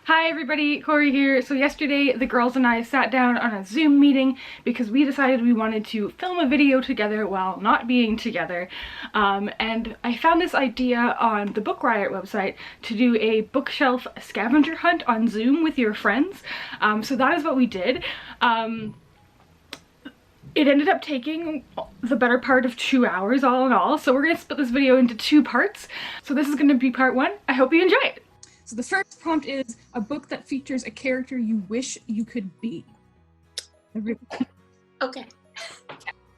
Hi everybody, Corey here. So yesterday the girls and I sat down on a Zoom meeting because we decided we wanted to film a video together while not being together. And I found this idea on the Book Riot website to do a bookshelf scavenger hunt on Zoom with your friends. So that is what we did. It ended up taking the better part of 2 hours all in all. So we're going to split this video into 2 parts. So this is going to be part 1. I hope you enjoy it. So the first prompt is a book that features a character you wish you could be. Okay.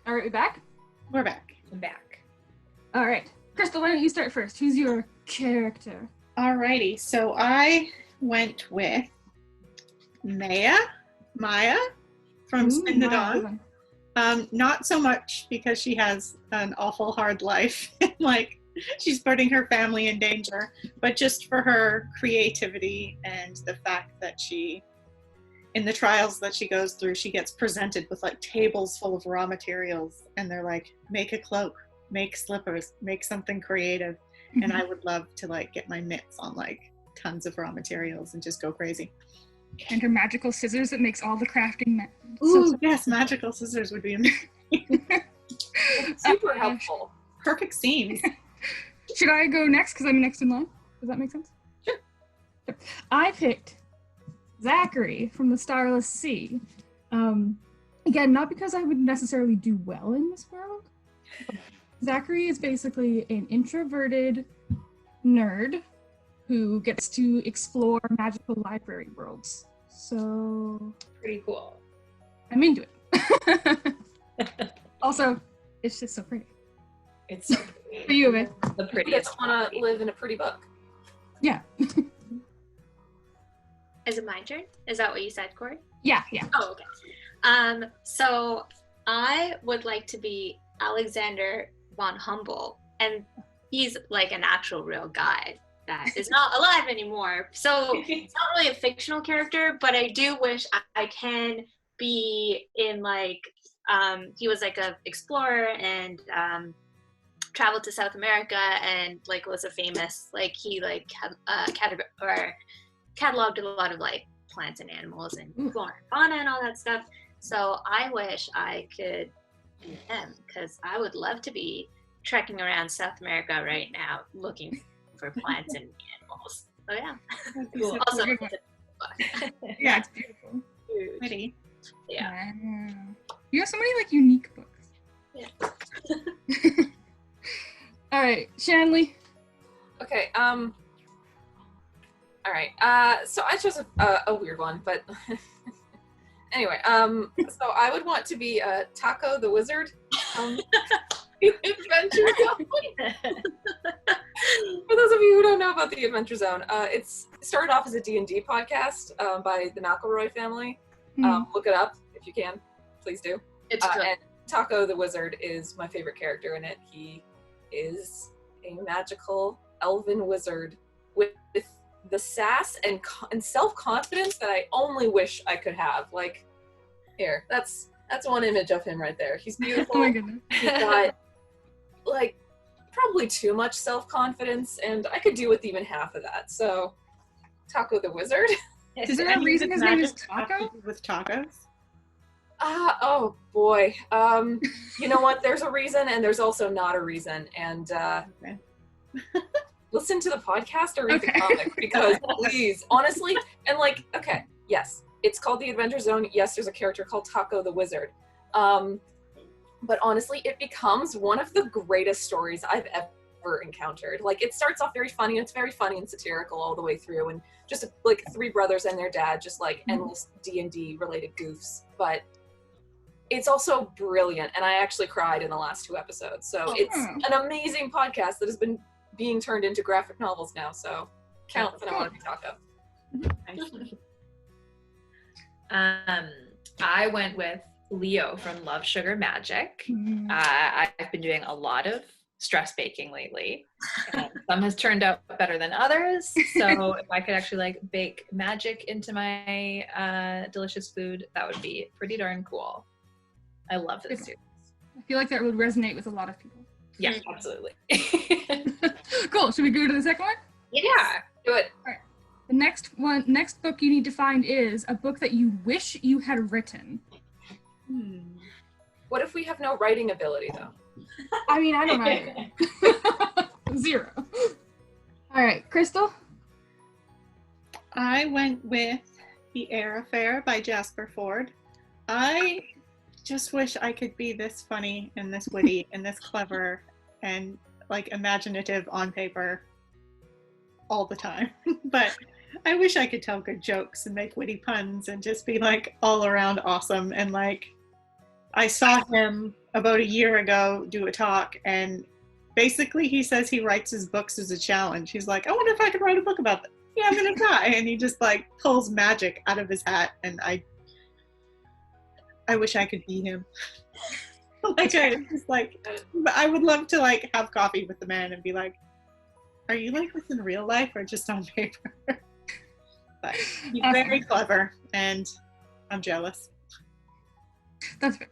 All right, we back? We're back. I'm back. All right. Crystal, why don't you start first? Who's your character? Alrighty, so I went with Maya from Spin the Dawn. Not so much because she has an awful hard life, like she's putting her family in danger, but just for her creativity and the fact that she, in the trials that she goes through, she gets presented with like tables full of raw materials and they're like, make a cloak, make slippers, make something creative. And I would love to like get my mitts on like tons of raw materials and just go crazy. And her magical scissors that makes all the crafting Ooh, yes, magical scissors would be amazing. Super helpful. Perfect seams. Should I go next because I'm next in line? Does that make sense? Sure. I picked Zachary from the Starless Sea. Again, not because I would necessarily do well in this world. Zachary is basically an introverted nerd who gets to explore magical library worlds. So Pretty cool. I'm into it. Also, it's just so pretty. It's so pretty. For you, Evan. The prettiest. I want to live in a pretty book. Yeah. Is it my turn? Is that what you said, Corey? Yeah. Oh, okay. So I would like to be Alexander von Humboldt, and he's like an actual real guy that is not alive anymore. So it's not really a fictional character, but I do wish I can be in like, he was like a explorer and traveled to South America and like was a famous, like he like cataloged a lot of like plants and animals and flora and fauna and all that stuff. So I wish I could be him because I would love to be trekking around South America right now looking for plants and animals. So yeah. Cool. Also, Yeah, it's beautiful. huge. Pretty. Yeah. Wow. You have so many like unique books. Yeah. All right, Shanley. Okay. All right. So I chose a weird one, but anyway. So I would want to be Taco the Wizard. Adventure Zone. For those of you who don't know about the Adventure Zone, it's started off as a D&D podcast by the McElroy family. Look it up if you can. Please do. It's good. And Taco the Wizard is my favorite character in it. He is a magical elven wizard with the sass and self-confidence that I only wish I could have. Like, here, that's one image of him right there. He's beautiful. Oh my goodness. He's got like probably too much self-confidence, and I could do with even half of that. So, Taco the Wizard. Is there a reason his name is Taco? With tacos? Oh boy. You know what? There's a reason, and there's also not a reason. And Okay. listen to the podcast or read the comic, because please, honestly, and like, okay, yes, it's called the Adventure Zone. Yes, there's a character called Taco the Wizard. But honestly, it becomes one of the greatest stories I've ever encountered. Like, it starts off very funny, and it's very funny and satirical all the way through, and just like 3 brothers and their dad, just like endless D&D related goofs. But it's also brilliant, and I actually cried in the last 2 episodes. So it's an amazing podcast that has been being turned into graphic novels now. So count that I want to be Taco. I went with Leo from Love Sugar Magic. I've been doing a lot of stress baking lately. And some has turned out better than others. So if I could actually like bake magic into my delicious food, that would be pretty darn cool. I love this series. I feel like that would resonate with a lot of people. Yeah, absolutely. Cool. Should we go to the second one? Yeah, do it. All right. The next book you need to find is a book that you wish you had written. What if we have no writing ability, though? I mean, I don't know. 0. All right, Crystal? I went with The Air Affair by Jasper Fforde. I just wish I could be this funny and this witty and this clever and like imaginative on paper all the time. But I wish I could tell good jokes and make witty puns and just be like all around awesome. And like, I saw him about a year ago do a talk, and basically he says he writes his books as a challenge. He's like, I wonder if I could write a book about that. Yeah, I'm gonna try. And he just like pulls magic out of his hat, and I wish I could be him. Like, I would love to like have coffee with the man and be like, are you like this in real life or just on paper? But he's very clever, and I'm jealous. That's fair.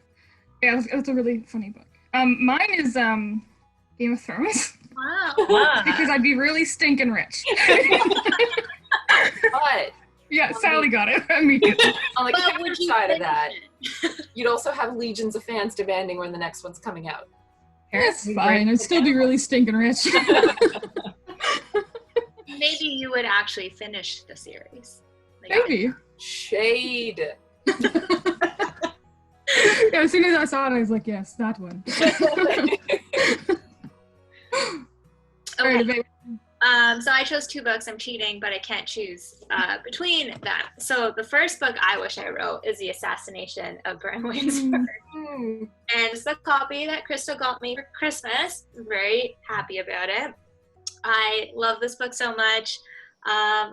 Yeah, it's a really funny book. Mine is Game of Thrones. Wow. Because I'd be really stinking rich. But yeah, Sally got it immediately. on the counter side of that, you'd also have legions of fans demanding when the next one's coming out. That's fine. I'd still be really stinking rich. Maybe you would actually finish the series. Like, Maybe. Shade. Yeah, as soon as I saw it, I was like, yes, that one. Okay. So I chose 2 books. I'm cheating, but I can't choose between them. So the first book I wish I wrote is The Assassination of Bram Winsford. And it's the copy that Crystal got me for Christmas. I'm very happy about it. I love this book so much.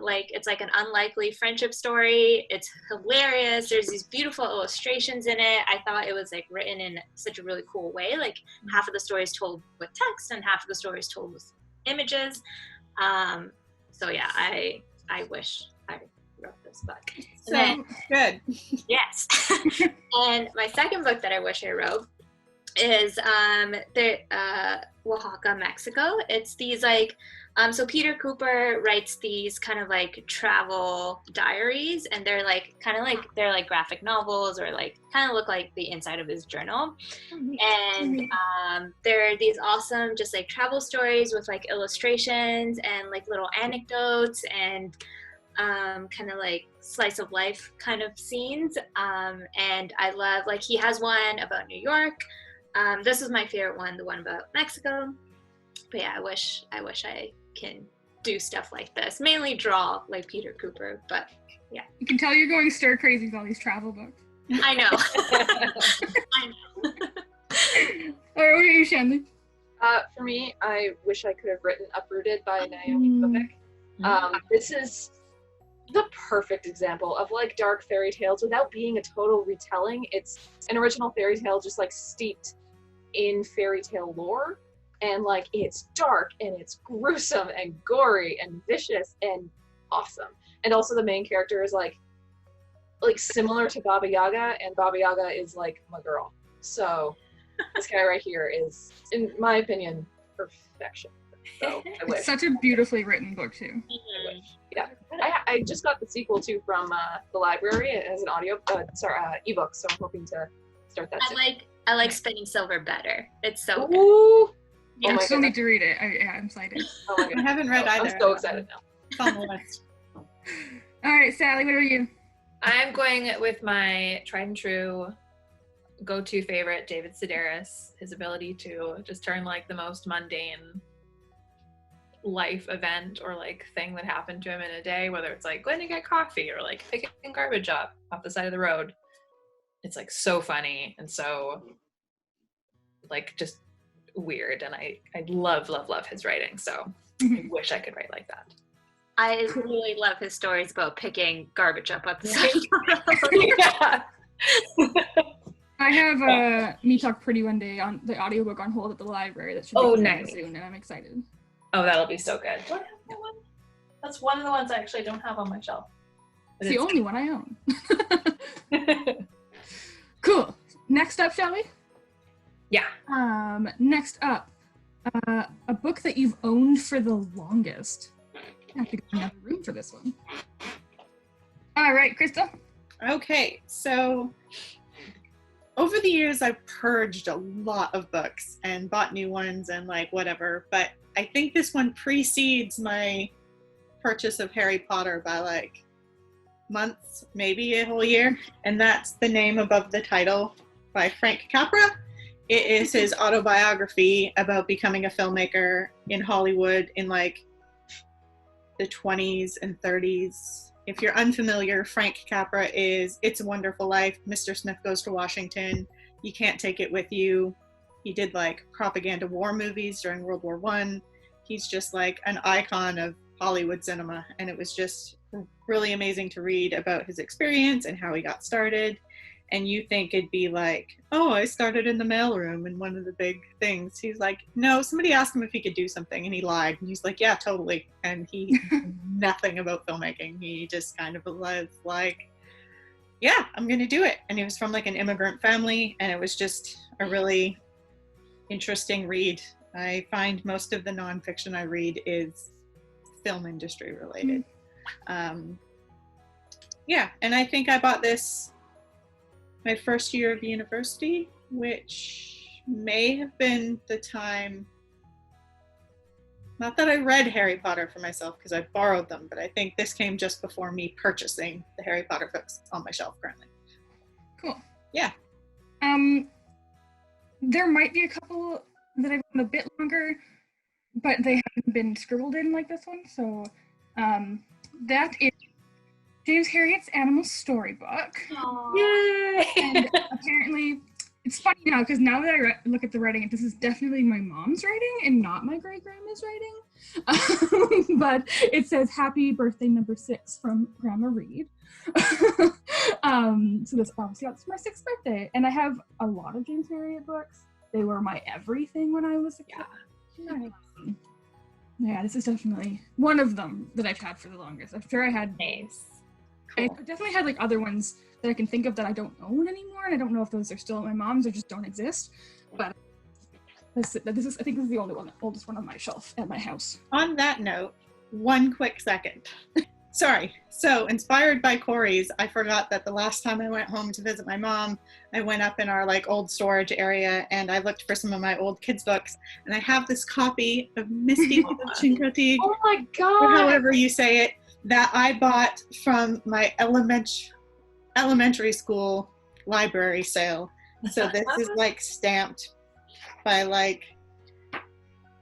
Like, it's like an unlikely friendship story. It's hilarious. There's these beautiful illustrations in it. I thought it was like written in such a really cool way. Like, half of the story is told with text and half of the story is told with images. So yeah, I wish I wrote this book. So good. Yes. And my second book that I wish I wrote is Oaxaca, Mexico. It's these like so Peter Cooper writes these kind of like travel diaries, and they're like they're like graphic novels, or like kind of look like the inside of his journal. And they're these awesome just like travel stories with like illustrations and like little anecdotes and kind of like slice of life kind of scenes. And I love, like, he has one about New York. This is my favorite one, the one about Mexico. But yeah, I wish I can do stuff like this. Mainly draw like Peter Cooper, but yeah. You can tell you're going stir crazy with all these travel books. I know. I know. All right, what are you, Shanley? For me, I wish I could have written Uprooted by Naomi Novik. This is the perfect example of like dark fairy tales without being a total retelling. It's an original fairy tale just like steeped in fairy tale lore, and like it's dark and it's gruesome and gory and vicious and awesome. And also the main character is like similar to Baba Yaga, and Baba Yaga is like my girl. So this guy right here is, in my opinion, perfection. So I wish. It's such a beautifully written book too. I wish. Yeah, I just got the sequel too from the library as an audio, ebook. So I'm hoping to start that soon. I like Spinning Silver better. It's so good. Ooh. I still need to read it. I'm excited. Oh my I haven't read either. I'm so excited now. It's on the list. All right, Sally, what are you? I'm going with my tried and true go-to favorite, David Sedaris. His ability to just turn like the most mundane life event or like thing that happened to him in a day, whether it's like going to get coffee or like picking garbage up off the side of the road. It's like so funny and so like just weird, and I love his writing, so I wish I could write like that. I really love his stories about picking garbage up at the side of the road. Yeah. I have Me Talk Pretty One Day on the audiobook on hold at the library. That should be nice. soon, and I'm excited. Oh, that'll be so good. Do I have that one? That's one of the ones I actually don't have on my shelf. It's the only one I own. Cool. Next up, shall we? Yeah. Next up, a book that you've owned for the longest. I have to go in another room for this one. All right, Crystal. Okay, so over the years, I've purged a lot of books and bought new ones and like whatever, but I think this one precedes my purchase of Harry Potter by like months, maybe a whole year, and that's The Name Above the Title by Frank Capra. It is his autobiography about becoming a filmmaker in Hollywood in like the 20s and 30s. If you're unfamiliar, Frank Capra is It's a Wonderful Life, Mr. Smith Goes to Washington, You Can't Take It With You. He did like propaganda war movies during World War I. He's just like an icon of Hollywood cinema, and it was just really amazing to read about his experience and how he got started. And you think it'd be like, oh, I started in the mailroom and one of the big things. He's like, no, somebody asked him if he could do something and he lied. And he's like, yeah, totally. And he knew nothing about filmmaking. He just kind of was like, yeah, I'm going to do it. And he was from like an immigrant family, and it was just a really interesting read. I find most of the nonfiction I read is film industry related. Yeah, and I think I bought this my first year of university, which may have been the time, not that I read Harry Potter for myself because I borrowed them, but I think this came just before me purchasing the Harry Potter books on my shelf currently. Cool. Yeah. There might be a couple that I've done a bit longer, but they haven't been scribbled in like this one. So that is James Herriot's Animal Storybook. Yay! And apparently, it's funny now because now that I look at the writing, this is definitely my mom's writing and not my great-grandma's writing. But it says, "Happy birthday number 6 from Grandma Reed." So this obviously it's my 6th birthday, and I have a lot of James Herriot books. They were my everything when I was a kid. Yeah, this is definitely one of them that I've had for the longest. I'm sure I had. Nice. I definitely had like other ones that I can think of that I don't own anymore, and I don't know if those are still at my mom's or just don't exist. But this is I think this is the oldest one on my shelf at my house. On that note, one quick second. Sorry. So inspired by Corey's, I forgot that the last time I went home to visit my mom, I went up in our like old storage area and I looked for some of my old kids' books, and I have this copy of Misty Chincoteague, Oh my god! or however you say it, that I bought from my elementary school library sale. So this is like stamped by like,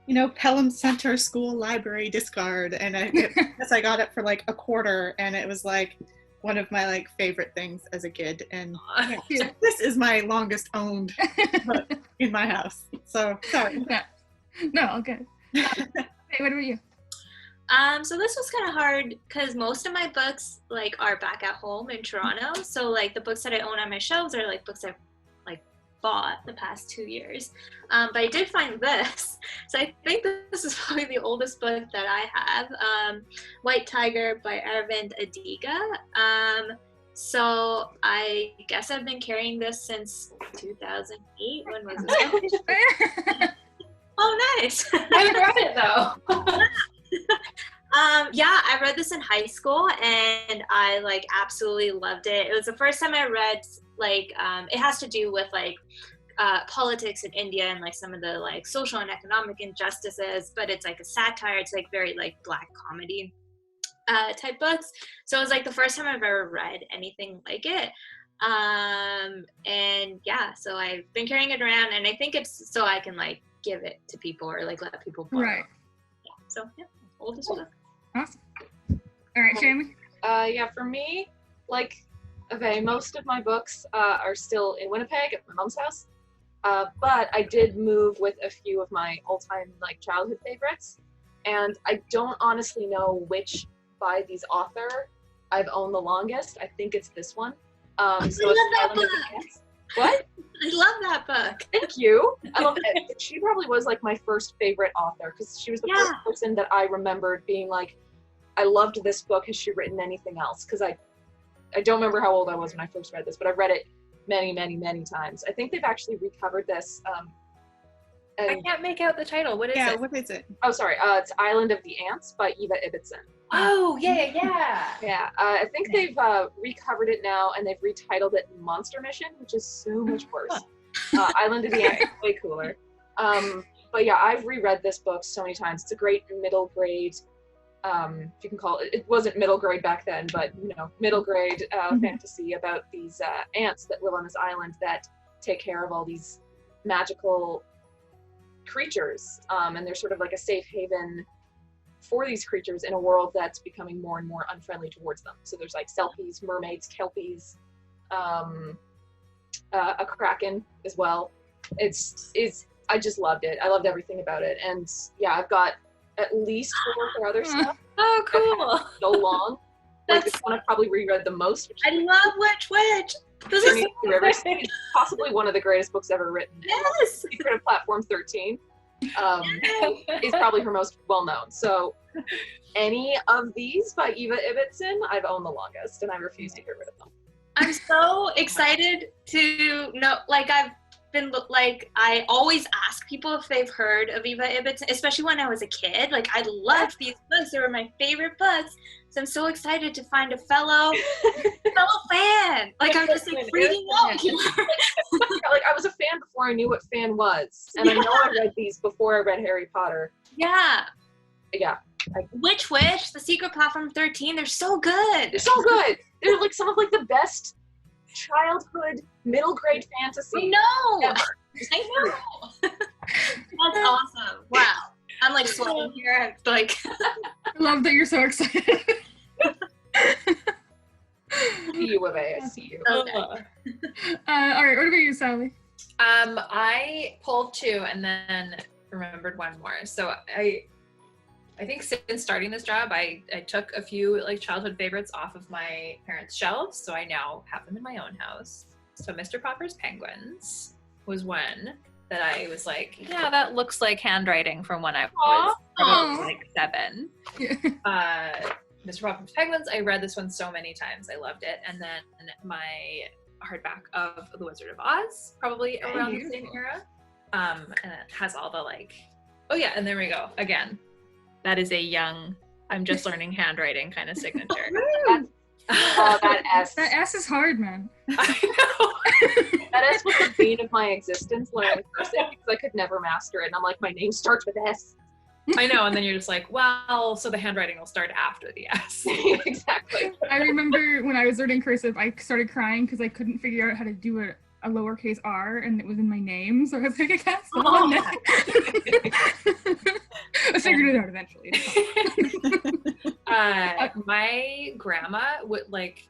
you know, Pelham Center School Library Discard, and I guess I got it for like $0.25, and it was like one of my like favorite things as a kid. And yeah, this is my longest owned book in my house. So sorry. Yeah. No, okay. Hey, what about you? So this was kind of hard because most of my books like are back at home in Toronto. So like the books that I own on my shelves are like books I've like bought the past 2 years. But I did find this. So I think this is probably the oldest book that I have. White Tiger by Aravind Adiga. So I guess I've been carrying this since 2008. When was it? Oh, nice. I read it though. Yeah, I read this in high school and I like absolutely loved it. It was the first time I read like it has to do with like politics in India and like some of the like social and economic injustices, but it's like a satire. It's like very like black comedy type books. So it was like the first time I've ever read anything like it. And yeah, so I've been carrying it around, and I think it's so I can like give it to people or like let people borrow. Right. Yeah, so yeah, oldest book. Awesome. All right, Shanley. Yeah, for me, like, okay, most of my books are still in Winnipeg at my mom's house, but I did move with a few of my all-time like childhood favorites, and I don't honestly know which by these author I've owned the longest. I think it's this one. So I love it's that Island of the book. Ants. What? I love that book. Thank you. I love it. She probably was like my first favorite author because she was the first person that I remembered being like, I loved this book. Has she written anything else? Because I don't remember how old I was when I first read this, but I've read it many, many, many times. I think they've actually recovered this. I can't make out the title. What is it? Yeah, what is it? Oh, sorry. It's Island of the Ants by Eva Ibbotson. Oh, yeah. Yeah, I think they've recovered it now, and they've retitled it Monster Mission, which is so much worse. Island of the Ants is way cooler. But yeah, I've reread this book so many times. It's a great middle grade, if you can call it. It wasn't middle grade back then, but middle grade fantasy about these ants that live on this island that take care of all these magical creatures, and they're sort of like a safe haven for these creatures in a world that's becoming more and more unfriendly towards them. So there's like selkies, mermaids, kelpies, a kraken as well. I just loved it. I loved everything about it. And yeah, I've got at least 4 other stuff. Oh, cool. So long. Like this one I've probably reread the most. I love Witch. This is it's possibly one of the greatest books ever written. Yes. Secret of Platform 13 is probably her most well-known. So any of these by Eva Ibbotson, I've owned the longest, and I refuse to get rid of them. I'm so excited to know, I always ask people if they've heard of Eva Ibbotson, especially when I was a kid. Like, I loved these books. They were my favorite books. So I'm so excited to find a fellow fan. Like, I'm just like freaking out here. Like, I was a fan before I knew what fan was. And I know I read these before I read Harry Potter. Yeah. Yeah. Witch, The Secret Platform 13, they're so good. They're so good. They're like some of like the best childhood middle grade fantasy. I know. Ever. I know. That's awesome. Wow. I'm like sweating here. It's like I love that you're so excited. See you, Ave. I see you. Okay. All right, what about you, Sally? I pulled 2 and then remembered one more. So I think since starting this job, I took a few like childhood favorites off of my parents' shelves, so I now have them in my own house. So Mr. Popper's Penguins was one that I was like, yeah, that looks like handwriting from when I was probably like 7. Mr. Popper's Penguins, I read this one so many times. I loved it. And then my hardback of The Wizard of Oz, probably around the same era. And it has all the like, oh yeah, and there we go. Again, that is a young, I'm just learning handwriting kind of signature. That S. That S is hard, man. I know. That S was the bane of my existence learning cursive because I could never master it. And I'm like, my name starts with S. I know, and then you're just like, well, so the handwriting will start after the S. Exactly. I remember when I was learning cursive, I started crying because I couldn't figure out how to do a lowercase r, and it was in my name, so I was like, I can't spell it. I figured it out eventually. My grandma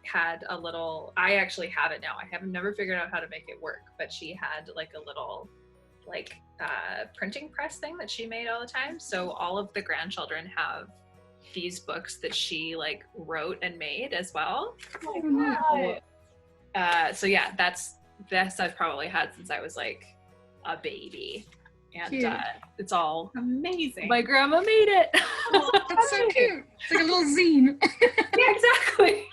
had a little, I actually have it now. I have never figured out how to make it work, but she had like a little printing press thing that she made all the time. So all of the grandchildren have these books that she like wrote and made as well. Oh my God. So yeah, that's I've probably had since I was like a baby. And it's all amazing. My grandma made it. Oh, that's so cute. It's like a little zine. Yeah, exactly.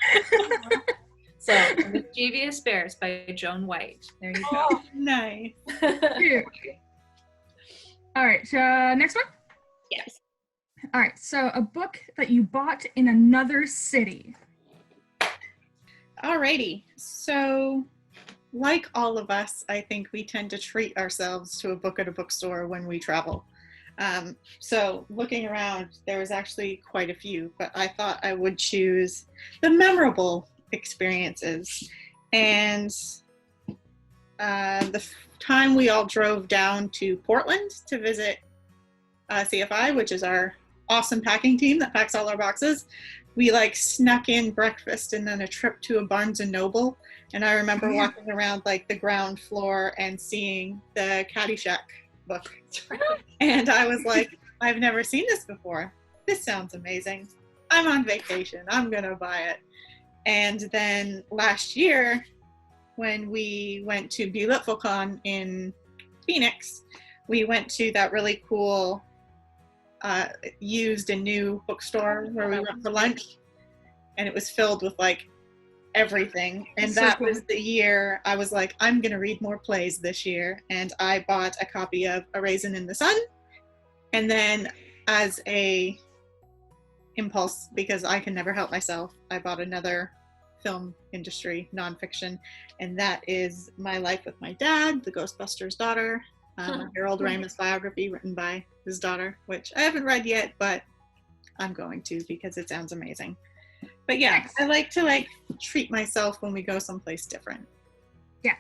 So, Mischievous Bears by Joan White. There you go. Oh, nice. Cute. All right, next one? Yes. All right, so a book that you bought in another city. Alrighty. So, like all of us, I think we tend to treat ourselves to a book at a bookstore when we travel. So looking around, there was actually quite a few, but I thought I would choose the memorable experiences. And the time we all drove down to Portland to visit CFI, which is our awesome packing team that packs all our boxes, we like snuck in breakfast and then a trip to a Barnes and Noble. And I remember walking around like the ground floor and seeing the Caddyshack book. And I was like, I've never seen this before. This sounds amazing. I'm on vacation. I'm going to buy it. And then last year, when we went to BeLitfulCon in Phoenix, we went to that really cool used and new bookstore where we went for lunch. And it was filled with like everything. And that was the year I was like, I'm going to read more plays this year. And I bought a copy of A Raisin in the Sun. And then as a impulse because I can never help myself. I bought another film industry nonfiction, and that is My Life with My Dad, the Ghostbusters daughter, Harold Ramis biography written by his daughter, which I haven't read yet, but I'm going to because it sounds amazing. But yeah, I like to treat myself when we go someplace different. Yeah.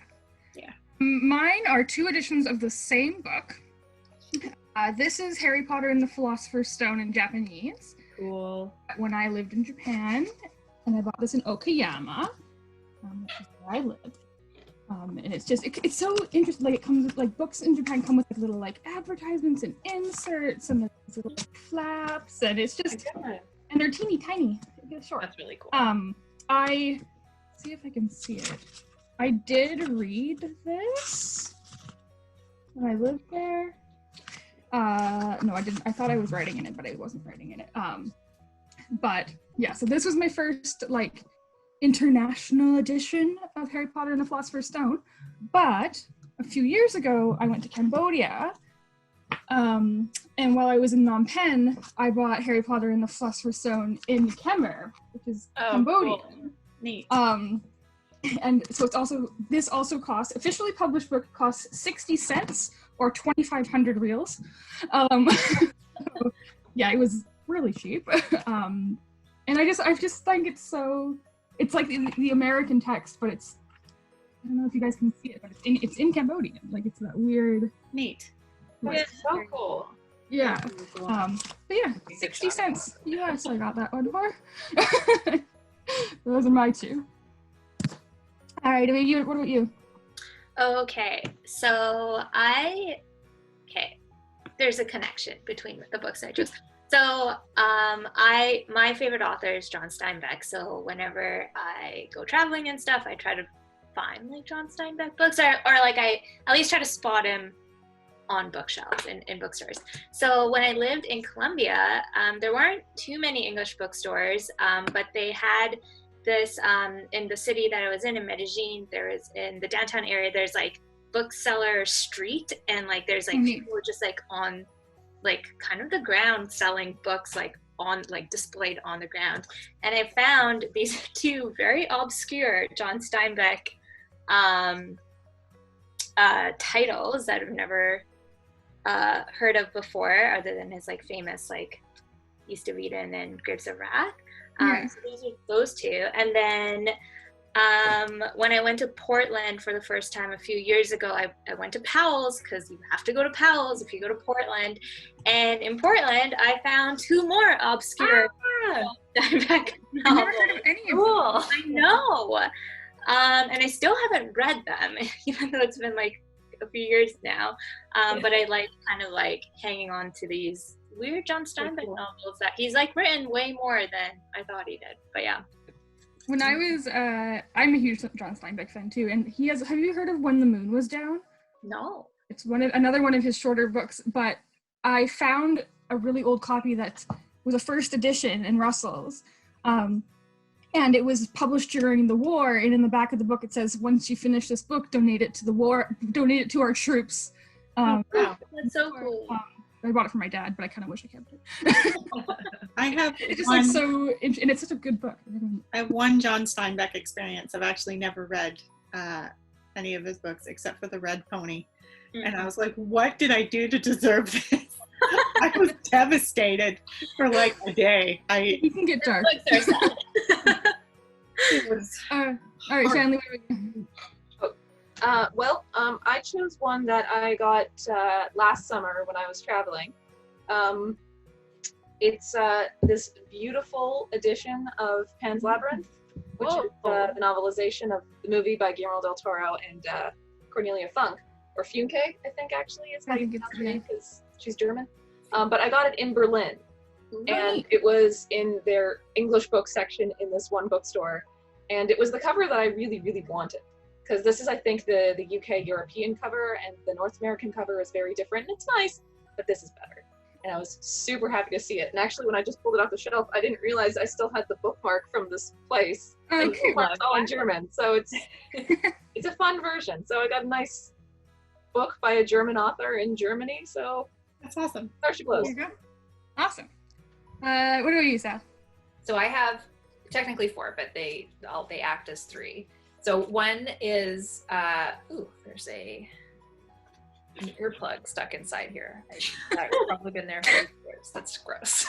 Mine are 2 editions of the same book. This is Harry Potter and the Philosopher's Stone in Japanese. Cool. When I lived in Japan, and I bought this in Okayama, which is where I live. And it's just, it's so interesting. Like, it comes with, like, books in Japan come with like, little like advertisements and inserts and these little flaps, and it's just, and they're teeny tiny. They're short. That's really cool. I see if I can see it. I did read this when I lived there. No, I didn't. I thought I was writing in it, but I wasn't writing in it. But yeah, so this was my first like international edition of Harry Potter and the Philosopher's Stone. But a few years ago, I went to Cambodia. And while I was in Phnom Penh, I bought Harry Potter and the Philosopher's Stone in Khmer, which is Cambodian. Cool. Neat. And so this also costs, officially published book costs 60 cents or 2,500 reals. So, yeah, it was really cheap. And I just think it's like the American text, but it's, I don't know if you guys can see it, but it's in Cambodian. Like, it's that weird. Neat. That's so cool. Yeah. Really cool. But yeah, 60 cents. Yes, I got that one for. Those are my 2. All right, what about you? Okay, so there's a connection between the books I chose. So my favorite author is John Steinbeck. So whenever I go traveling and stuff, I try to find like John Steinbeck books, or like I at least try to spot him on bookshelves in bookstores. So when I lived in Colombia, there weren't too many English bookstores, but they had this in the city that I was in Medellin. There is, in the downtown area, there's like bookseller street, and like there's like people just like on like kind of the ground selling books, like on like displayed on the ground. And I found these 2 very obscure John Steinbeck titles that I've never heard of before, other than his like famous like East of Eden and Grapes of Wrath. So those are those 2. And then when I went to Portland for the first time a few years ago, I went to Powell's, because you have to go to Powell's if you go to Portland. And in Portland, I found 2 more obscure Steinbeck novels. I've never heard of any of them. I know. And I still haven't read them, even though it's been like a few years now. But I like kind of like hanging on to these weird John Steinbeck novels that he's like written way more than I thought he did. But yeah. When I was, I'm a huge John Steinbeck fan too, and have you heard of When the Moon Was Down? No. It's another one of his shorter books, but I found a really old copy that was a first edition in Russell's, and it was published during the war, and in the back of the book it says, once you finish this book, donate it to our troops. Wow. That's so cool. I bought it for my dad, but I kind of wish I kept it. I have it's just like so, and it's such a good book. I have one John Steinbeck experience. I've actually never read any of his books except for The Red Pony. Mm-hmm. And I was like, what did I do to deserve this? I was devastated for like a day. You can get dark. It was all right, Shanley. I chose one that I got last summer when I was traveling. It's this beautiful edition of Pan's Labyrinth, which is the novelization of the movie by Guillermo del Toro and Cornelia Funk, or Funke, I think actually is how you pronounce her name, because she's German. But I got it in Berlin, and it was in their English book section in this one bookstore, and it was the cover that I really, really wanted. Because this is, I think, the UK European cover, and the North American cover is very different. And it's nice, but this is better. And I was super happy to see it. And actually, when I just pulled it off the shelf, I didn't realize I still had the bookmark from this place. And the bookmark's all in German, so it's it's a fun version. So I got a nice book by a German author in Germany. So that's awesome. There she blows. There you go. Awesome. What about you, Sal? So I have technically 4, but they act as 3. So one is there's an earplug stuck inside here. I've probably been there for years. That's gross.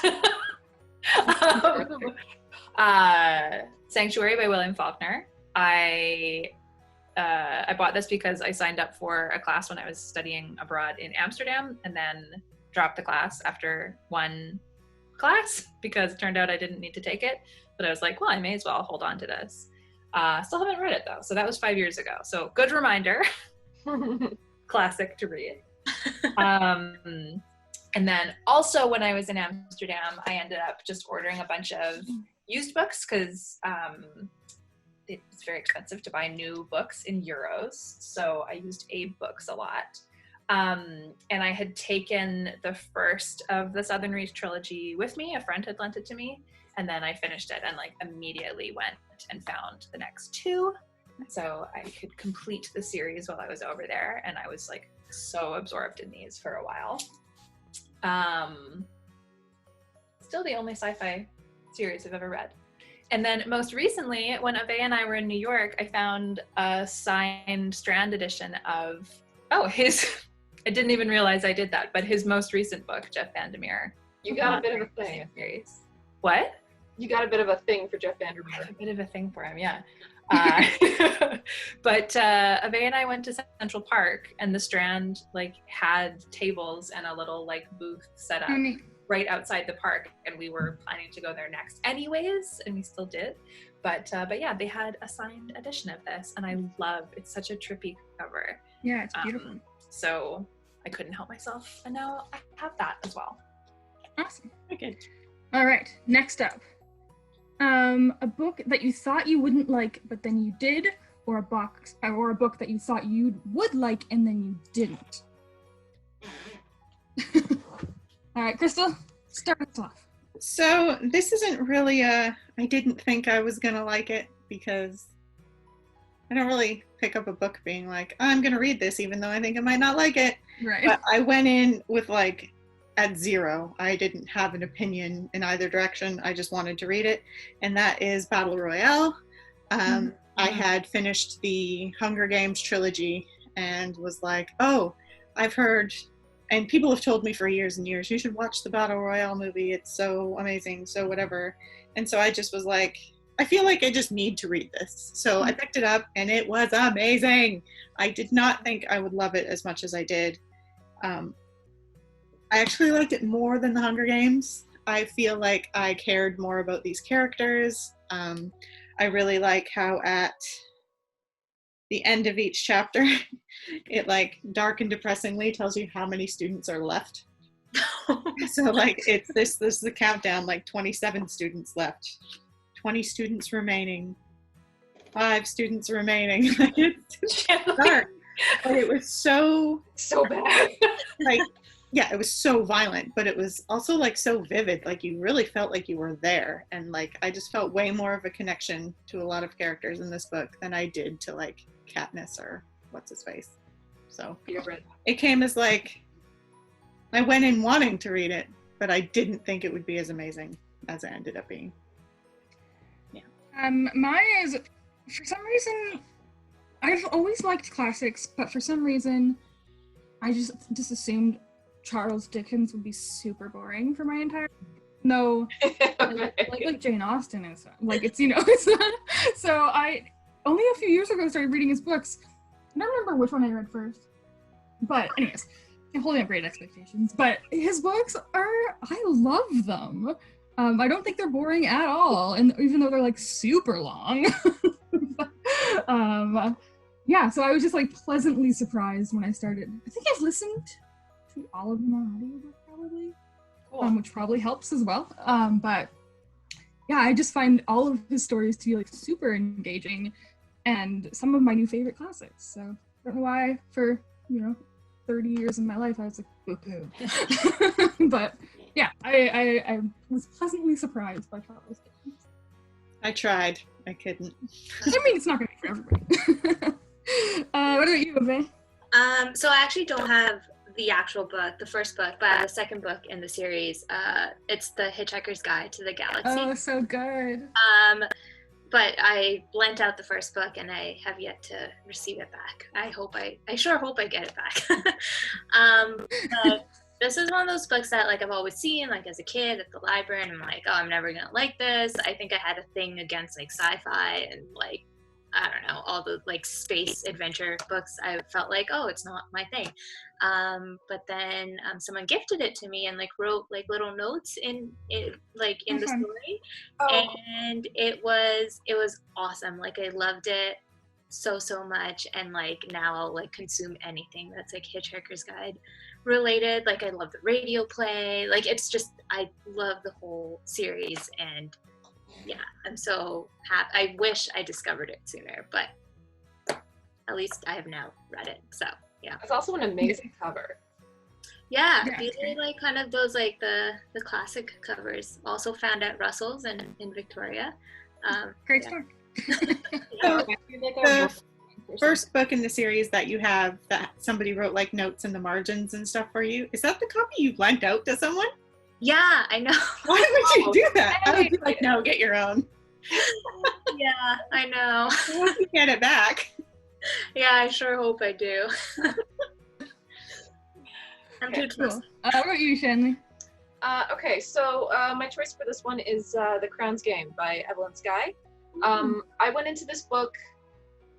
Sanctuary by William Faulkner. I bought this because I signed up for a class when I was studying abroad in Amsterdam, and then dropped the class after one class because it turned out I didn't need to take it. But I was like, well, I may as well hold on to this. Still haven't read it though, so that was 5 years ago. So good reminder. Classic to read. And then also when I was in Amsterdam, I ended up just ordering a bunch of used books because it's very expensive to buy new books in euros. So I used Abe Books a lot. And I had taken the first of the Southern Reach trilogy with me. A friend had lent it to me. And then I finished it and like immediately went and found the next 2. So I could complete the series while I was over there. And I was like so absorbed in these for a while. Still the only sci-fi series I've ever read. And then most recently, when Ave and I were in New York, I found a signed Strand edition of, I didn't even realize I did that, but his most recent book, Jeff Vandermeer. You got a bit of a thing. Series. What? You got a bit of a thing for Jeff Vandermeer. A bit of a thing for him, yeah. But Ave and I went to Central Park, and the Strand like had tables and a little like booth set up right outside the park, and we were planning to go there next anyways, and we still did. But yeah, they had a signed edition of this, and I love it's such a trippy cover. Yeah, it's beautiful. So I couldn't help myself, and now I have that as well. Awesome. Okay. All right, next up. A book that you thought you wouldn't like, but then you did, or a book that you thought you would like and then you didn't. All right, Crystal, start us off. So this isn't really I didn't think I was gonna like it, because I don't really pick up a book being like, I'm gonna read this even though I think I might not like it. Right. But I went in with like at 0. I didn't have an opinion in either direction. I just wanted to read it. And that is Battle Royale. I had finished the Hunger Games trilogy and was like, oh, I've heard, and people have told me for years and years, you should watch the Battle Royale movie. It's so amazing. So whatever. And so I just was like, I feel like I just need to read this. So I picked it up and it was amazing. I did not think I would love it as much as I did. I actually liked it more than the Hunger Games. I feel like I cared more about these characters. I really like how at the end of each chapter, it like dark and depressingly tells you how many students are left. So like this is the countdown, like 27 students left, 20 students remaining, 5 students remaining. It's dark. But it was so bad. Like, yeah, it was so violent, but it was also like so vivid. Like you really felt like you were there. And like, I just felt way more of a connection to a lot of characters in this book than I did to like Katniss or what's his face. So it came as like, I went in wanting to read it, but I didn't think it would be as amazing as it ended up being. Yeah. Mine is, for some reason, I've always liked classics, but for some reason, I just assumed Charles Dickens would be super boring for my entire. No, like Jane Austen is like it's it's not. So I only a few years ago started reading his books. I don't remember which one I read first, but anyways, I'm holding up great expectations. But his books I love them. I don't think they're boring at all, and even though they're like super long. Yeah, so I was just like pleasantly surprised when I started. I think I've listened to all of them on audiobook probably, cool. Which probably helps as well. But yeah, I just find all of his stories to be like super engaging and some of my new favorite classics. So I don't know why for 30 years of my life I was like boo-hoo. But yeah, I was pleasantly surprised by Charles Dickens. I tried. I couldn't. I mean, it's not going to be for everybody. What about you, Ave? So I actually don't have the actual book, the first book, but the second book in the series. It's the Hitchhiker's Guide to the Galaxy. Oh, so good. But I lent out the first book and I have yet to receive it back. I sure hope I get it back. But this is one of those books that like I've always seen like as a kid at the library, and I'm like, oh, I'm never gonna like this. I think I had a thing against like sci-fi and like, I don't know, all the like space adventure books. I felt like, oh, it's not my thing. But then someone gifted it to me and like wrote like little notes in it, like in the story. And it was awesome. Like I loved it so much, and like now I'll like consume anything that's like Hitchhiker's Guide related. Like I love the radio play. Like it's just, I love the whole series, and yeah, I'm so happy. I wish I discovered it sooner, but at least I have now read it. So yeah, It's also an amazing cover. yeah, these are like kind of those like the classic covers. Also found at Russell's and in Victoria. Great yeah. store. So the first book in the series that you have that somebody wrote like notes in the margins and stuff for you, is that the copy you lent out to someone? Yeah, I know. Why would you do that? I would be like, no, get your own. Yeah, I know. Once you get it back. Yeah, I sure hope I do. I'm too Cool. What about you, Shanley? Okay, so my choice for this one is The Crown's Game by Evelyn Skye. I went into this book,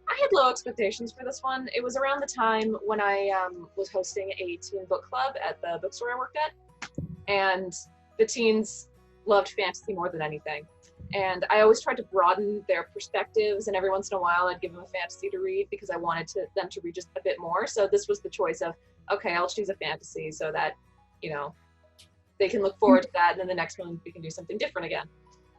I had low expectations for this one. It was around the time when I was hosting a teen book club at the bookstore I worked at, and the teens loved fantasy more than anything. And I always tried to broaden their perspectives, and every once in a while I'd give them a fantasy to read because I wanted them to read just a bit more. So this was the choice of, okay, I'll choose a fantasy so that, you know, they can look forward to that, and then the next one we can do something different again.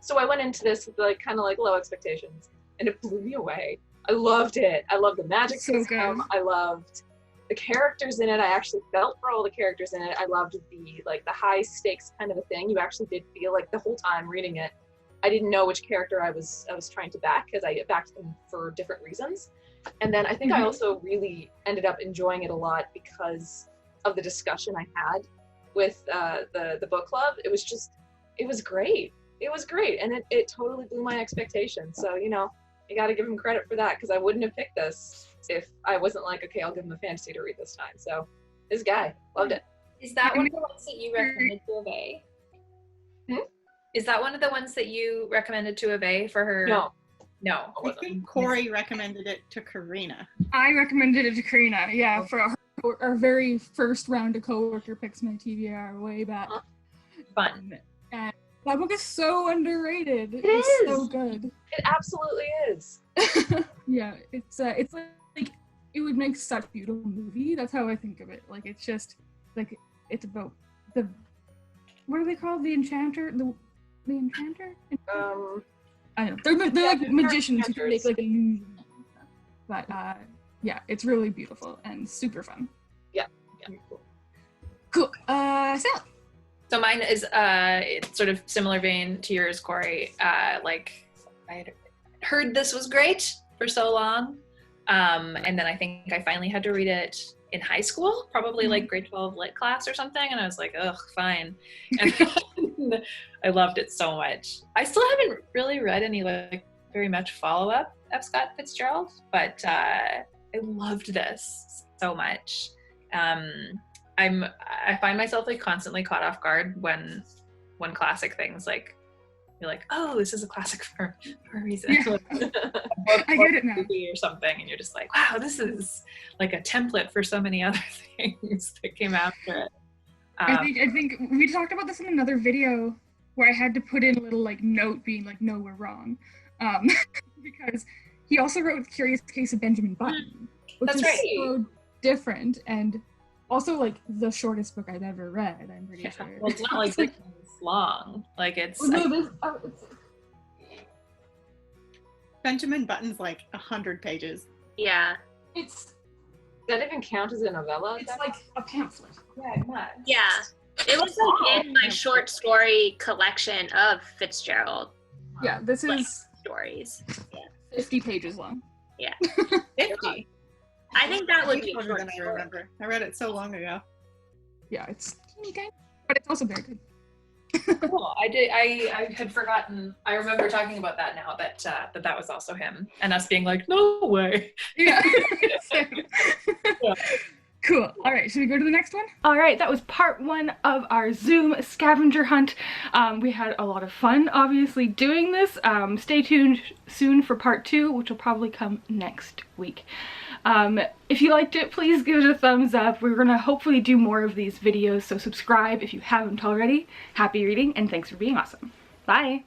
So I went into this with like kind of like low expectations, and it blew me away. I loved it. I loved the magic system. I loved the characters in it. I actually felt for all the characters in it. I loved the like the high stakes kind of a thing. You actually did feel like the whole time reading it, I didn't know which character I was trying to back, because I backed them for different reasons. And then I think I also really ended up enjoying it a lot because of the discussion I had with the book club. It was great. It was great, and it totally blew my expectations. So, you know, you got to give him credit for that, because I wouldn't have picked this if I wasn't like, okay, I'll give him a fantasy to read this time. So this guy, loved it. Is that one of the ones that you recommended to Ave? Is that one of the ones that you recommended to Ave for her? No. I think Corey recommended it to Karina. I recommended it to Karina, yeah, for our very first round of coworker picks my TBR way back. Fun. And that book is so underrated. It's so good. It absolutely is. Yeah, it's like it would make such a beautiful movie. That's how I think of it. Like it's just like it's about the, what are they called? The Enchanter? The Enchanter? I don't know. They're like magicians who can make like illusions and stuff. But yeah, it's really beautiful and super fun. Yeah. Cool. Sally. So mine is it's sort of similar vein to yours, Corey. Like I had heard this was great for so long, and then I think I finally had to read it in high school, probably like grade 12 lit class or something, and I was like, ugh, fine. And I loved it so much. I still haven't really read any like very much follow-up of Scott Fitzgerald, but I loved this so much. I find myself like constantly caught off guard when classic things like you're like, oh, this is a classic for a reason. Yeah. I get it now. Or something, and you're just like, wow, this is like a template for so many other things that came after it. I think we talked about this in another video where I had to put in a little like note being like, no, we're wrong, because he also wrote Curious Case of Benjamin Button, which That's is right. so different and also like the shortest book I've ever read. I'm pretty sure. Well, it's not like it's long. Like it's. Well, no, it's Benjamin Button's like 100 pages. Yeah. It's Does that even count as a novella? it's like a pamphlet. Yeah, it must. Yeah. It was like in my short story collection of Fitzgerald Yeah, this like, is stories. 50 pages long. 50. I think that would Way be a shorter short than I story. remember. I read it so long ago. yeah, it's okay, but it's also very good. Cool. I had forgotten. I remember talking about that now that that was also him, and us being like, no way. Yeah. Yeah. Cool. All right, should we go to the next one? All right, that was part 1 of our Zoom scavenger hunt. We had a lot of fun, obviously, doing this. Stay tuned soon for part 2, which will probably come next week. If you liked it, please give it a thumbs up. We're gonna hopefully do more of these videos, so subscribe if you haven't already. Happy reading, and thanks for being awesome. Bye!